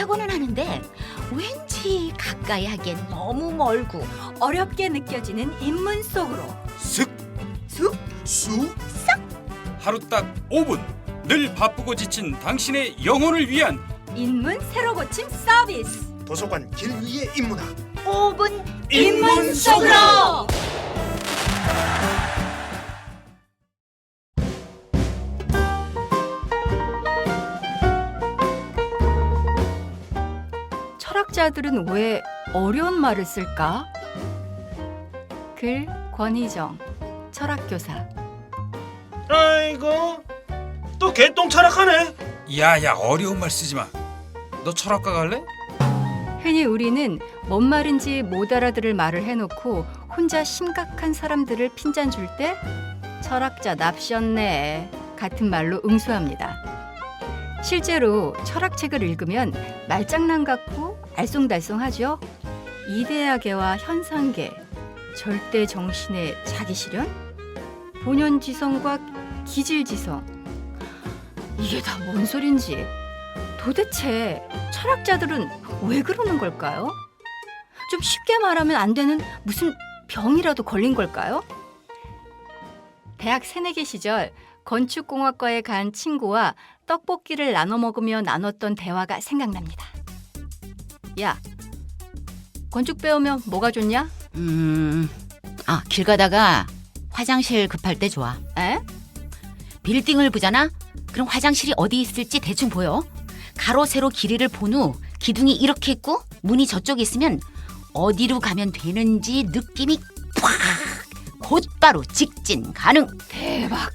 좋다고는 하는데 왠지 가까이 하기엔 너무 멀고 어렵게 느껴지는 인문 속으로 슥, 쑥 쑥, 하루 딱 5분 늘 바쁘고 지친 당신의 영혼을 위한 인문 새로 고침 서비스 도서관 길 위의 인문학 5분 인문 속으로. 철학자들은 왜 어려운 말을 쓸까? 글 권희정, 철학교사. 아이고 또 개똥 철학하네. 야야 어려운 말 쓰지 마. 너 철학과 갈래? 흔히 우리는 뭔 말인지 못 알아들을 말을 해놓고 혼자 심각한 사람들을 핀잔 줄 때 철학자 납셨네 같은 말로 응수합니다. 실제로 철학책을 읽으면 말장난 같고 알쏭달쏭하죠. 이데아계와 현상계, 절대 정신의 자기 실현, 본연지성과 기질지성. 이게 다 뭔 소린지. 도대체 철학자들은 왜 그러는 걸까요? 좀 쉽게 말하면 안 되는 무슨 병이라도 걸린 걸까요? 대학 새내기 시절 건축공학과에 간 친구와 떡볶이를 나눠 먹으며 나눴던 대화가 생각납니다. 야, 건축 배우면 뭐가 좋냐? 길 가다가 화장실 급할 때 좋아. 에? 빌딩을 보잖아? 그럼 화장실이 어디 있을지 대충 보여. 가로 세로 길이를 본 후 기둥이 이렇게 있고 문이 저쪽에 있으면 어디로 가면 되는지 느낌이 팍! 곧바로 직진 가능. 대박.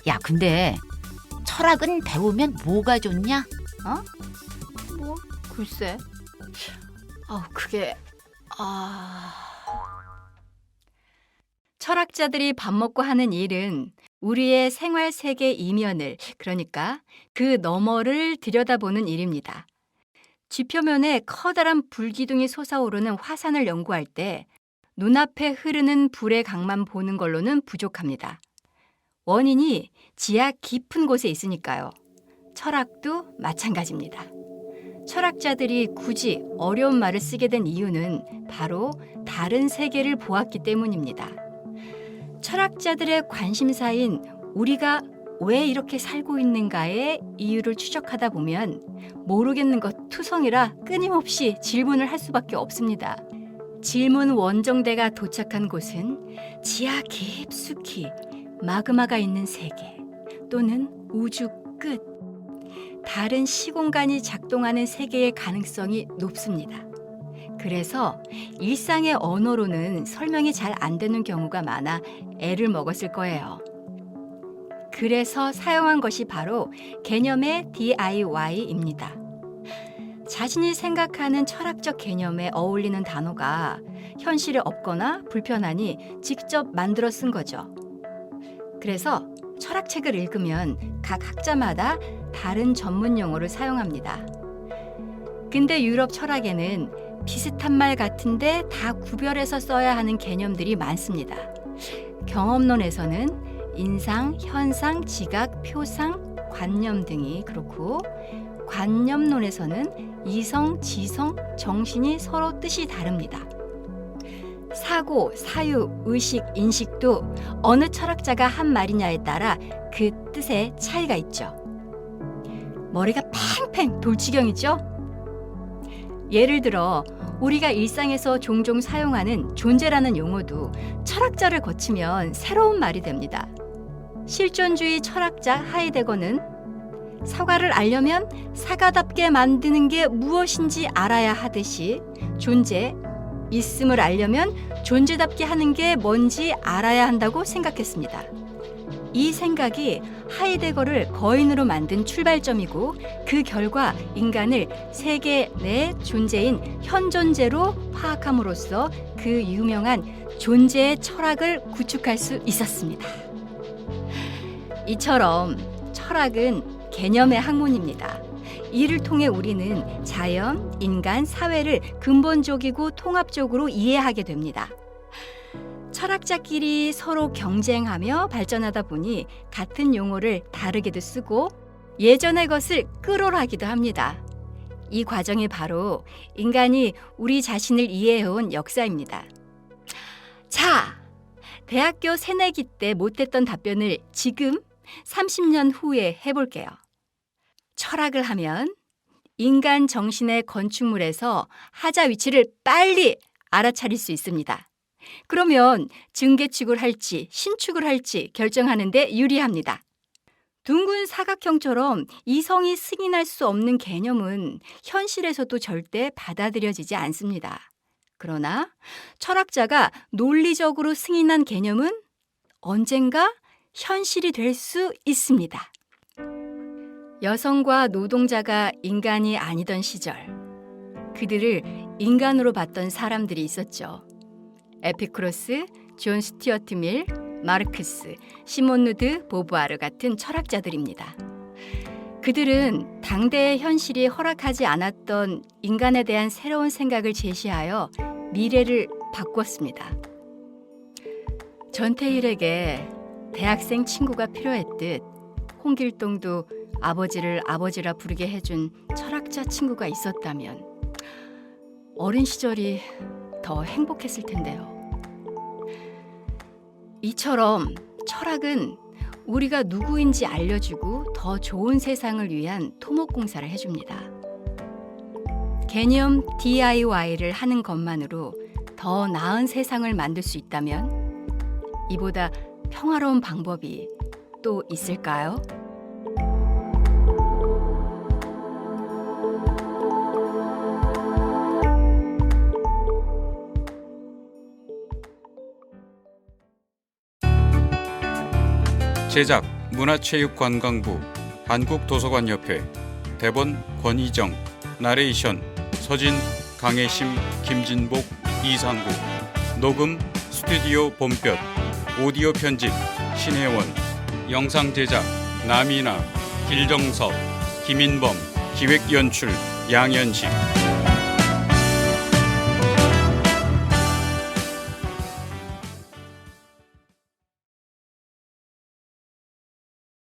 야, 근데 철학은 배우면 뭐가 좋냐? 뭐 글쎄. 그게 철학자들이 밥 먹고 하는 일은 우리의 생활 세계 이면을, 그러니까 그 너머를 들여다보는 일입니다. 지표면에 커다란 불기둥이 솟아오르는 화산을 연구할 때 눈앞에 흐르는 불의 강만 보는 걸로는 부족합니다. 원인이 지하 깊은 곳에 있으니까요. 철학도 마찬가지입니다. 철학자들이 굳이 어려운 말을 쓰게 된 이유는 바로 다른 세계를 보았기 때문입니다. 철학자들의 관심사인 우리가 왜 이렇게 살고 있는가의 이유를 추적하다 보면 모르겠는 것 투성이라 끊임없이 질문을 할 수밖에 없습니다. 질문 원정대가 도착한 곳은 지하 깊숙이 마그마가 있는 세계 또는 우주 끝, 다른 시공간이 작동하는 세계의 가능성이 높습니다. 그래서 일상의 언어로는 설명이 잘 안 되는 경우가 많아 애를 먹었을 거예요. 그래서 사용한 것이 바로 개념의 DIY입니다. 자신이 생각하는 철학적 개념에 어울리는 단어가 현실에 없거나 불편하니 직접 만들어 쓴 거죠. 그래서 철학책을 읽으면 각 학자마다 다른 전문 용어를 사용합니다. 근대 유럽 철학에는 비슷한 말 같은데 다 구별해서 써야 하는 개념들이 많습니다. 경험론에서는 인상, 현상, 지각, 표상, 관념 등이 그렇고, 관념론에서는 이성, 지성, 정신이 서로 뜻이 다릅니다. 사고, 사유, 의식, 인식도 어느 철학자가 한 말이냐에 따라 그 뜻에 차이가 있죠. 머리가 팽팽 돌 지경이죠? 예를 들어 우리가 일상에서 종종 사용하는 존재라는 용어도 철학자를 거치면 새로운 말이 됩니다. 실존주의 철학자 하이데거는 사과를 알려면 사과답게 만드는 게 무엇인지 알아야 하듯이 존재, 있음을 알려면 존재답게 하는 게 뭔지 알아야 한다고 생각했습니다. 이 생각이 하이데거를 거인으로 만든 출발점이고, 그 결과 인간을 세계 내 존재인 현존재로 파악함으로써 그 유명한 존재의 철학을 구축할 수 있었습니다. 이처럼 철학은 개념의 학문입니다. 이를 통해 우리는 자연, 인간, 사회를 근본적이고 통합적으로 이해하게 됩니다. 철학자끼리 서로 경쟁하며 발전하다 보니 같은 용어를 다르게도 쓰고 예전의 것을 끌어라기도 합니다. 이 과정이 바로 인간이 우리 자신을 이해해온 역사입니다. 자, 대학교 새내기 때 못했던 답변을 지금 30년 후에 해볼게요. 철학을 하면 인간 정신의 건축물에서 하자 위치를 빨리 알아차릴 수 있습니다. 그러면 증개축을 할지 신축을 할지 결정하는 데 유리합니다. 둥근 사각형처럼 이성이 승인할 수 없는 개념은 현실에서도 절대 받아들여지지 않습니다. 그러나 철학자가 논리적으로 승인한 개념은 언젠가 현실이 될 수 있습니다. 여성과 노동자가 인간이 아니던 시절, 그들을 인간으로 봤던 사람들이 있었죠. 에피쿠로스, 존 스튜어트 밀, 마르크스, 시몬 누드 보부아르 같은 철학자들입니다. 그들은 당대의 현실이 허락하지 않았던 인간에 대한 새로운 생각을 제시하여 미래를 바꿨습니다. 전태일에게 대학생 친구가 필요했듯 홍길동도 아버지를 아버지라 부르게 해준 철학자 친구가 있었다면 어린 시절이 더 행복했을 텐데요. 이처럼 철학은 우리가 누구인지 알려주고 더 좋은 세상을 위한 토목공사를 해줍니다. 개념 DIY를 하는 것만으로 더 나은 세상을 만들 수 있다면 이보다 평화로운 방법이 또 있을까요? 제작 문화체육관광부, 한국도서관협회, 대본 권희정, 나레이션 서진, 강혜심, 김진복, 이상국, 녹음 스튜디오 봄볕, 오디오 편집 신혜원, 영상 제작 남이나, 길정섭, 김인범, 기획 연출 양현식.